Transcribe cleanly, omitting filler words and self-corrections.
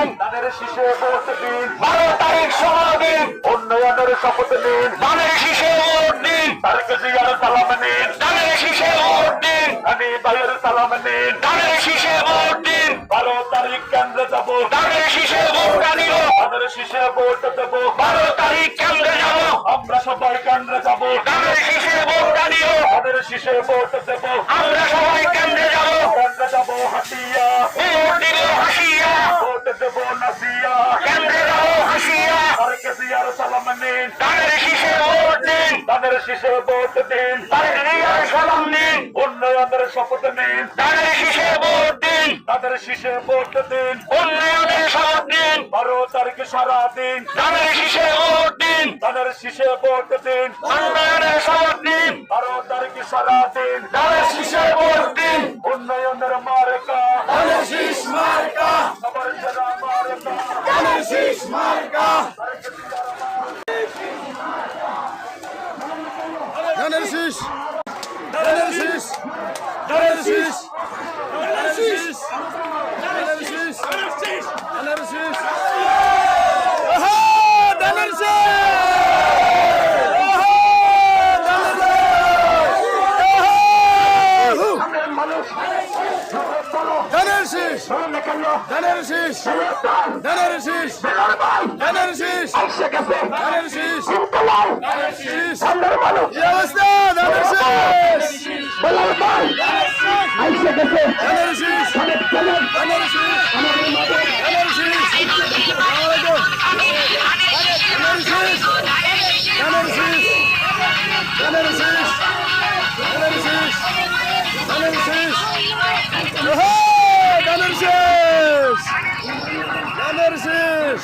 দিন, ধানের শীষে ভোট দিন, 12 তারিখ সময় দিন, উন্নয়নের শপথ নিন, ধানের শীষে ভোট দিন, তারেক জিয়ার সালাম নিন, ধানের শীষে ভোট দিন, হানি ভাইয়ের সালাম নিন, ধানের শীষে ভোট দিন, 12 তারিখ কেন্দ্রে যাব, ধানের শীষে ভোট আনিব, ধানের শীষে ভোট দেব, 12 তারিখ কেন্দ্রে যাব, আমরা সবাই কেন্দ্রে যাব, ধানের শীষে ভোট আনিব, ধানের শীষে ভোট দেব, আমরা সবাই কেন্দ্রে যাব, কেন্দ্রে যাব হাতিয়া, ভোট দিব হাসিয়া, ভোট দেব নাসিয়া, কেন্দ্রে যাব হাসিয়া, তারেক জিয়ার সালাম নিন, ধানের শীষে ভোট দিন, ধানের শীষে ভোট দিন, তারেক জিয়ার সালাম দিন, উন্নয়নের শপথ নিন, ধানের শীষে ভোট দিন, ধানের শীষে ভোট দিন, উন্নয়নের শপথ দিন, 12 তারিখ সারা দিন, ধানের শীষে ভোট দিন, ধানের শীষে ভোট দিন, উন্নয়নের শপথ দিন, 12 তারিখ সারা দিন, ধানের শীষে ভোট দিন, উন্নয়নের মার্কা, ধানের শীষ মার্কা, সবার সেরা মার্কা, ধানের শীষ মার্কা, ধানের শীষ, ধানের শীষ, ধানের শীষ, ধানের শীষ, ধানের শীষ, ধানের শীষ, ওহো, ধানের শীষ, ওহো, ধানের শীষ, ওহো, ধানের শীষ, ধানের শীষ, ধানের শীষ, ধানের শীষ, ধানের শীষ, ধানের শীষ, কি অবস্থা ধানের শীষ, ধানের শীষ, ধানের শীষ, ধানের শীষ, ধানের শীষ, ধানের শীষ, ধানের শীষ, ধানের শীষ, ধানের শীষ, ওহো, ধানের শীষ, ধানের শীষ।